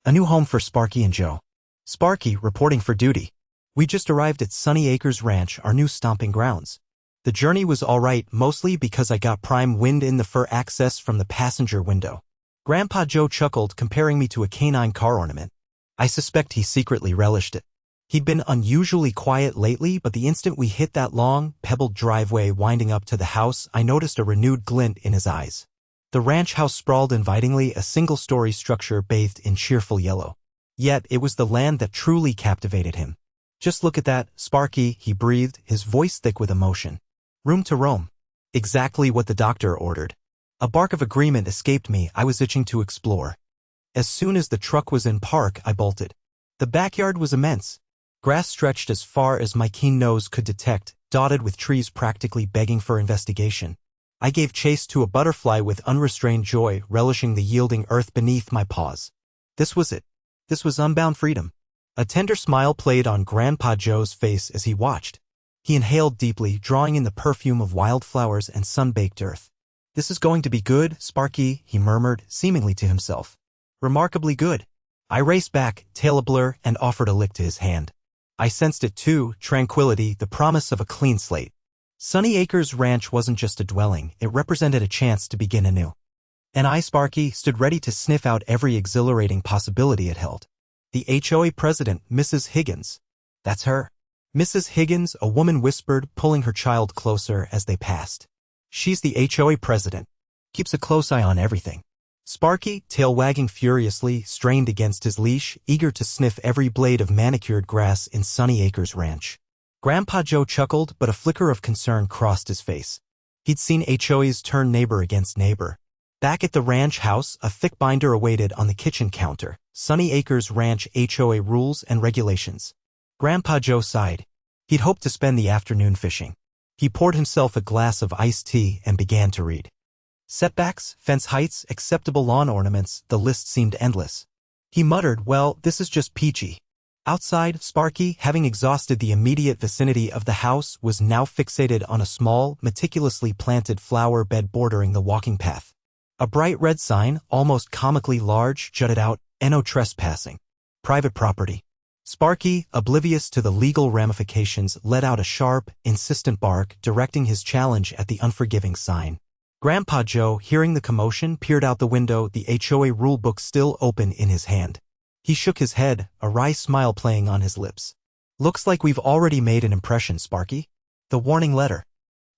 A new home for Sparky and Joe. Sparky, reporting for duty. We just arrived at Sunny Acres Ranch, our new stomping grounds. The journey was alright, mostly because I got prime wind in the fur access from the passenger window. Grandpa Joe chuckled, comparing me to a canine car ornament. I suspect he secretly relished it. He'd been unusually quiet lately, but the instant we hit that long, pebbled driveway winding up to the house, I noticed a renewed glint in his eyes. The ranch house sprawled invitingly, a single-story structure bathed in cheerful yellow. Yet it was the land that truly captivated him. "Just look at that, Sparky," he breathed, his voice thick with emotion. "Room to roam." Exactly what the doctor ordered. A bark of agreement escaped me. I was itching to explore. As soon as the truck was in park, I bolted. The backyard was immense. Grass stretched as far as my keen nose could detect, dotted with trees practically begging for investigation. I gave chase to a butterfly with unrestrained joy, relishing the yielding earth beneath my paws. This was it. This was unbound freedom. A tender smile played on Grandpa Joe's face as he watched. He inhaled deeply, drawing in the perfume of wildflowers and sun-baked earth. "This is going to be good, Sparky," he murmured, seemingly to himself. "Remarkably good." I raced back, tail ablur, and offered a lick to his hand. I sensed it too, tranquility, the promise of a clean slate. Sunny Acres Ranch wasn't just a dwelling, it represented a chance to begin anew. And I, Sparky, stood ready to sniff out every exhilarating possibility it held. The HOA president, Mrs. Higgins. "That's her." Mrs. Higgins, a woman whispered, pulling her child closer as they passed. "She's the HOA president. Keeps a close eye on everything." Sparky, tail wagging furiously, strained against his leash, eager to sniff every blade of manicured grass in Sunny Acres Ranch. Grandpa Joe chuckled, but a flicker of concern crossed his face. He'd seen HOAs turn neighbor against neighbor. Back at the ranch house, a thick binder awaited on the kitchen counter. Sunny Acres Ranch HOA Rules and Regulations. Grandpa Joe sighed. He'd hoped to spend the afternoon fishing. He poured himself a glass of iced tea and began to read. Setbacks, fence heights, acceptable lawn ornaments, the list seemed endless. He muttered, "Well, this is just peachy." Outside, Sparky, having exhausted the immediate vicinity of the house, was now fixated on a small, meticulously planted flower bed bordering the walking path. A bright red sign, almost comically large, jutted out, "No trespassing. Private property." Sparky, oblivious to the legal ramifications, let out a sharp, insistent bark, directing his challenge at the unforgiving sign. Grandpa Joe, hearing the commotion, peered out the window, the HOA rulebook still open in his hand. He shook his head, a wry smile playing on his lips. "Looks like we've already made an impression, Sparky." The warning letter.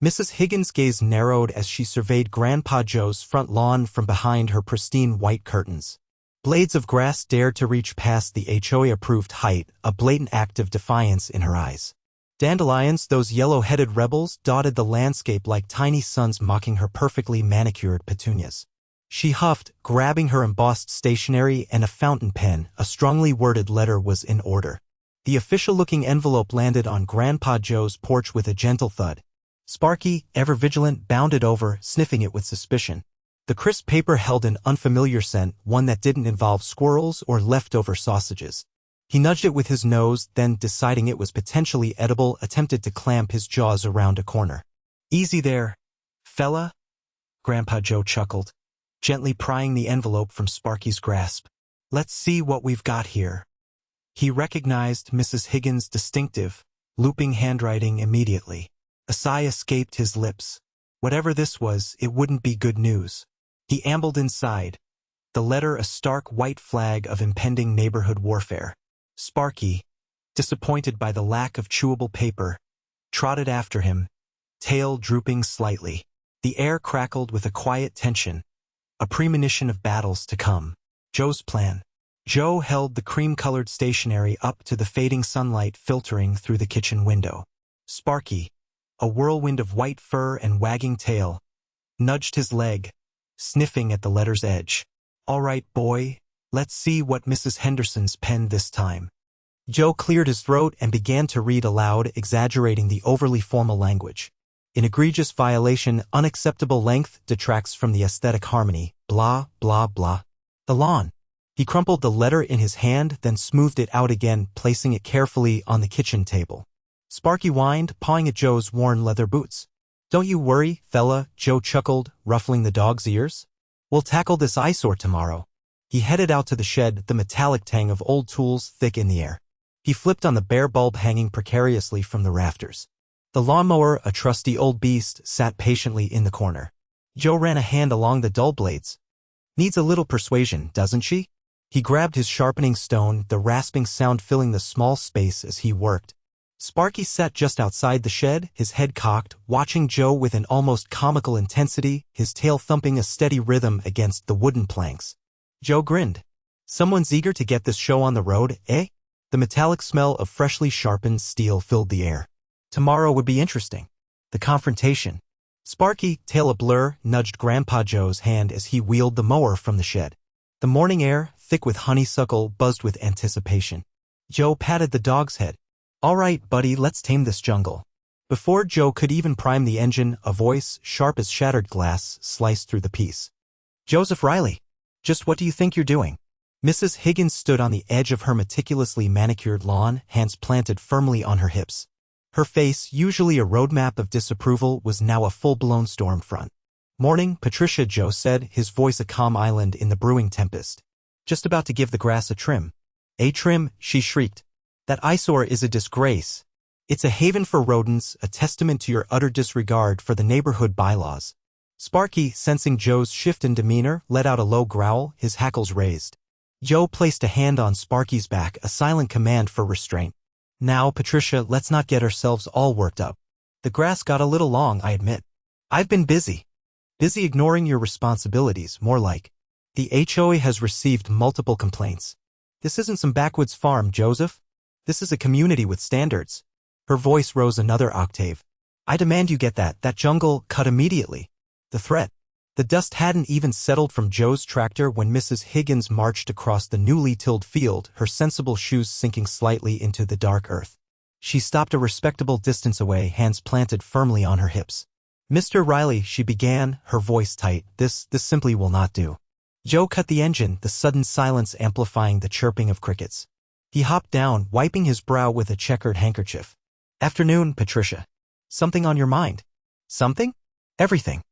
Mrs. Higgins' gaze narrowed as she surveyed Grandpa Joe's front lawn from behind her pristine white curtains. Blades of grass dared to reach past the HOA-approved height, a blatant act of defiance in her eyes. Dandelions, those yellow-headed rebels, dotted the landscape like tiny suns mocking her perfectly manicured petunias. She huffed, grabbing her embossed stationery and a fountain pen. A strongly worded letter was in order. The official-looking envelope landed on Grandpa Joe's porch with a gentle thud. Sparky, ever vigilant, bounded over, sniffing it with suspicion. The crisp paper held an unfamiliar scent, one that didn't involve squirrels or leftover sausages. He nudged it with his nose, then, deciding it was potentially edible, attempted to clamp his jaws around a corner. "Easy there, fella," Grandpa Joe chuckled, gently prying the envelope from Sparky's grasp. "Let's see what we've got here." He recognized Mrs. Higgins' distinctive, looping handwriting immediately. A sigh escaped his lips. Whatever this was, it wouldn't be good news. He ambled inside, the letter a stark white flag of impending neighborhood warfare. Sparky, disappointed by the lack of chewable paper, trotted after him, tail drooping slightly. The air crackled with a quiet tension, a premonition of battles to come. Joe's plan. Joe held the cream-colored stationery up to the fading sunlight filtering through the kitchen window. Sparky, a whirlwind of white fur and wagging tail, nudged his leg, sniffing at the letter's edge. "All right, boy, let's see what Mrs. Henderson's penned this time." Joe cleared his throat and began to read aloud, exaggerating the overly formal language. "In egregious violation, unacceptable length, detracts from the aesthetic harmony, blah, blah, blah." The lawn. He crumpled the letter in his hand, then smoothed it out again, placing it carefully on the kitchen table. Sparky whined, pawing at Joe's worn leather boots. "Don't you worry, fella," Joe chuckled, ruffling the dog's ears. "We'll tackle this eyesore tomorrow." He headed out to the shed, the metallic tang of old tools thick in the air. He flipped on the bare bulb hanging precariously from the rafters. The lawnmower, a trusty old beast, sat patiently in the corner. Joe ran a hand along the dull blades. Needs a little persuasion, doesn't she? He grabbed his sharpening stone, the rasping sound filling the small space as he worked. Sparky sat just outside the shed, his head cocked, watching Joe with an almost comical intensity, his tail thumping a steady rhythm against the wooden planks. Joe grinned. Someone's eager to get this show on the road, eh? The metallic smell of freshly sharpened steel filled the air. Tomorrow would be interesting. The confrontation. Sparky, tail a blur, nudged Grandpa Joe's hand as he wheeled the mower from the shed. The morning air, thick with honeysuckle, buzzed with anticipation. Joe patted the dog's head. All right, buddy, let's tame this jungle. Before Joe could even prime the engine, a voice, sharp as shattered glass, sliced through the peace. Joseph Riley. Just what do you think you're doing? Mrs. Higgins stood on the edge of her meticulously manicured lawn, hands planted firmly on her hips. Her face, usually a roadmap of disapproval, was now a full-blown storm front. Morning, Patricia, Joe said, his voice a calm island in the brewing tempest. Just about to give the grass a trim. A trim, she shrieked. That eyesore is a disgrace. It's a haven for rodents, a testament to your utter disregard for the neighborhood bylaws. Sparky, sensing Joe's shift in demeanor, let out a low growl, his hackles raised. Joe placed a hand on Sparky's back, a silent command for restraint. Now, Patricia, let's not get ourselves all worked up. The grass got a little long, I admit. I've been busy. Busy ignoring your responsibilities, more like. The HOA has received multiple complaints. This isn't some backwoods farm, Joseph. This is a community with standards. Her voice rose another octave. I demand you get that jungle cut immediately. The threat. The dust hadn't even settled from Joe's tractor when Mrs. Higgins marched across the newly tilled field, her sensible shoes sinking slightly into the dark earth. She stopped a respectable distance away, hands planted firmly on her hips. Mr. Riley, she began, her voice tight, this simply will not do. Joe cut the engine, the sudden silence amplifying the chirping of crickets. He hopped down, wiping his brow with a checkered handkerchief. Afternoon, Patricia. Something on your mind? Something? Everything.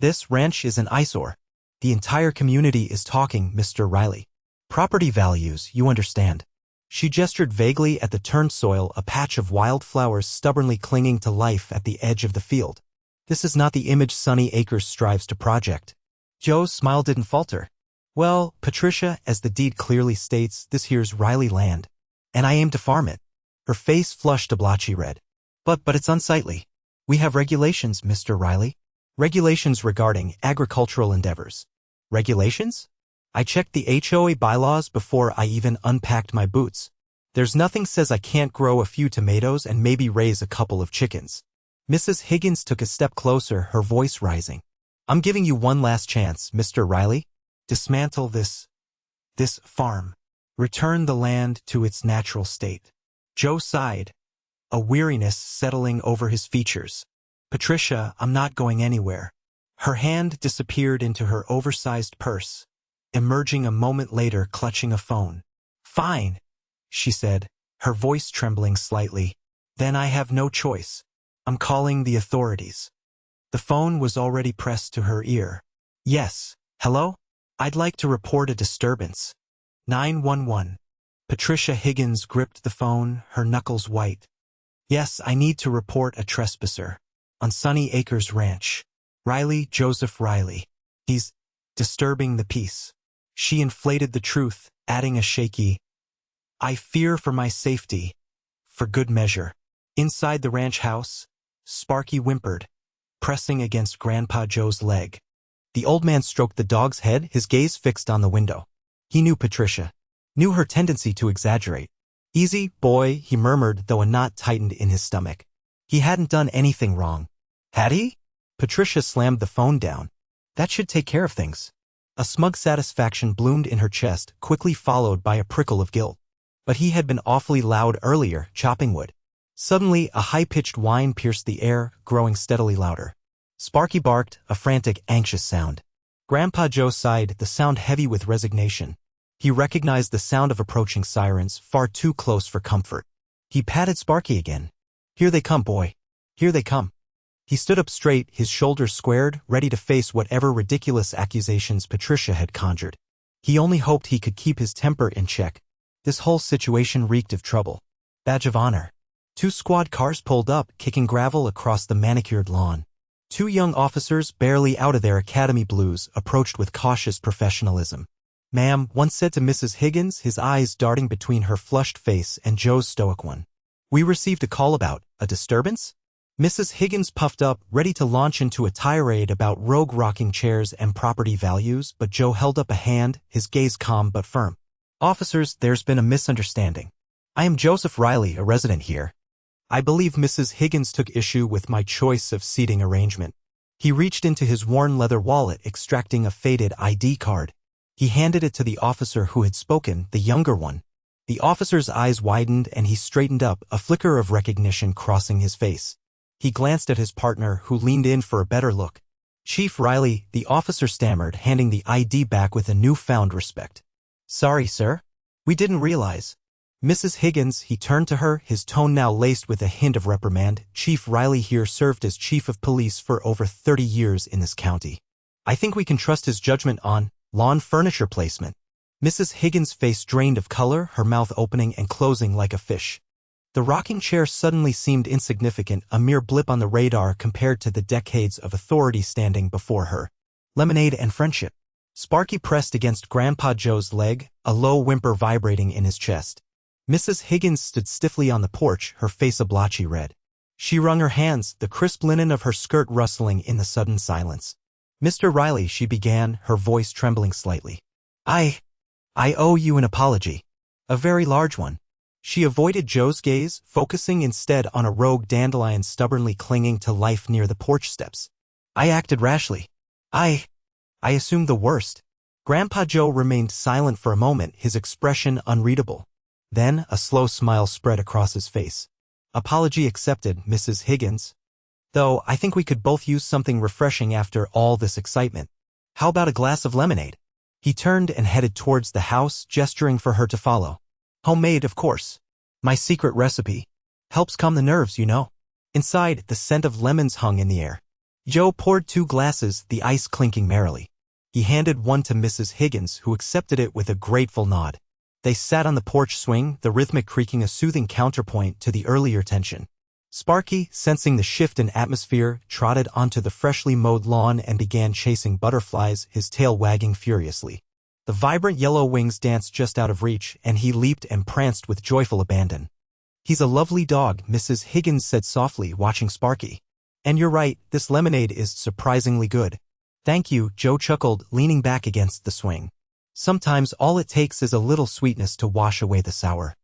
This ranch is an eyesore. The entire community is talking, Mr. Riley. Property values, you understand. She gestured vaguely at the turned soil, a patch of wildflowers stubbornly clinging to life at the edge of the field. This is not the image Sunny Acres strives to project. Joe's smile didn't falter. Well, Patricia, as the deed clearly states, this here's Riley land. And I aim to farm it. Her face flushed a blotchy red. But it's unsightly. We have regulations, Mr. Riley. Regulations regarding agricultural endeavors. Regulations? I checked the HOA bylaws before I even unpacked my boots. There's nothing says I can't grow a few tomatoes and maybe raise a couple of chickens. Mrs. Higgins took a step closer, her voice rising. I'm giving you one last chance, Mr. Riley. Dismantle this farm. Return the land to its natural state. Joe sighed, a weariness settling over his features. Patricia, I'm not going anywhere. Her hand disappeared into her oversized purse, emerging a moment later clutching a phone. Fine, she said, her voice trembling slightly. Then I have no choice. I'm calling the authorities. The phone was already pressed to her ear. Yes, hello? I'd like to report a disturbance. 911. Patricia Higgins gripped the phone, her knuckles white. Yes, I need to report a trespasser. On Sunny Acres Ranch. Riley, Joseph Riley. He's disturbing the peace. She inflated the truth, adding a shaky, I fear for my safety. For good measure. Inside the ranch house, Sparky whimpered, pressing against Grandpa Joe's leg. The old man stroked the dog's head, his gaze fixed on the window. He knew Patricia. Knew her tendency to exaggerate. Easy, boy, he murmured, though a knot tightened in his stomach. He hadn't done anything wrong. Had he? Patricia slammed the phone down. That should take care of things. A smug satisfaction bloomed in her chest, quickly followed by a prickle of guilt. But he had been awfully loud earlier, chopping wood. Suddenly, a high-pitched whine pierced the air, growing steadily louder. Sparky barked, a frantic, anxious sound. Grandpa Joe sighed, the sound heavy with resignation. He recognized the sound of approaching sirens, far too close for comfort. He patted Sparky again. Here they come, boy. Here they come. He stood up straight, his shoulders squared, ready to face whatever ridiculous accusations Patricia had conjured. He only hoped he could keep his temper in check. This whole situation reeked of trouble. Badge of honor. 2 squad cars pulled up, kicking gravel across the manicured lawn. 2 young officers, barely out of their academy blues, approached with cautious professionalism. "Ma'am," one said to Mrs. Higgins, his eyes darting between her flushed face and Joe's stoic one. "We received a call about a disturbance?" Mrs. Higgins puffed up, ready to launch into a tirade about rogue rocking chairs and property values, but Joe held up a hand, his gaze calm but firm. "Officers, there's been a misunderstanding. I am Joseph Riley, a resident here. I believe Mrs. Higgins took issue with my choice of seating arrangement." He reached into his worn leather wallet, extracting a faded ID card. He handed it to the officer who had spoken, the younger one. The officer's eyes widened and he straightened up, a flicker of recognition crossing his face. He glanced at his partner, who leaned in for a better look. "Chief Riley," the officer stammered, handing the ID back with a newfound respect. "Sorry, sir. We didn't realize." "Mrs. Higgins," he turned to her, his tone now laced with a hint of reprimand, "Chief Riley here served as chief of police for over 30 years in this county. I think we can trust his judgment on lawn furniture placement." Mrs. Higgins' face drained of color, her mouth opening and closing like a fish. The rocking chair suddenly seemed insignificant, a mere blip on the radar compared to the decades of authority standing before her. "Lemonade and friendship." Sparky pressed against Grandpa Joe's leg, a low whimper vibrating in his chest. Mrs. Higgins stood stiffly on the porch, her face a blotchy red. She wrung her hands, the crisp linen of her skirt rustling in the sudden silence. "Mr. Riley," she began, her voice trembling slightly. I owe you an apology. A very large one." She avoided Joe's gaze, focusing instead on a rogue dandelion stubbornly clinging to life near the porch steps. "I acted rashly. I assumed the worst." Grandpa Joe remained silent for a moment, his expression unreadable. Then a slow smile spread across his face. "Apology accepted, Mrs. Higgins. Though I think we could both use something refreshing after all this excitement. How about a glass of lemonade?" He turned and headed towards the house, gesturing for her to follow. "Homemade, of course. My secret recipe. Helps calm the nerves, you know." Inside, the scent of lemons hung in the air. Joe poured 2 glasses, the ice clinking merrily. He handed one to Mrs. Higgins, who accepted it with a grateful nod. They sat on the porch swing, the rhythmic creaking a soothing counterpoint to the earlier tension. Sparky, sensing the shift in atmosphere, trotted onto the freshly mowed lawn and began chasing butterflies, his tail wagging furiously. The vibrant yellow wings danced just out of reach, and he leaped and pranced with joyful abandon. "He's a lovely dog," Mrs. Higgins said softly, watching Sparky. "And you're right, this lemonade is surprisingly good." "Thank you," Joe chuckled, leaning back against the swing. "Sometimes all it takes is a little sweetness to wash away the sour."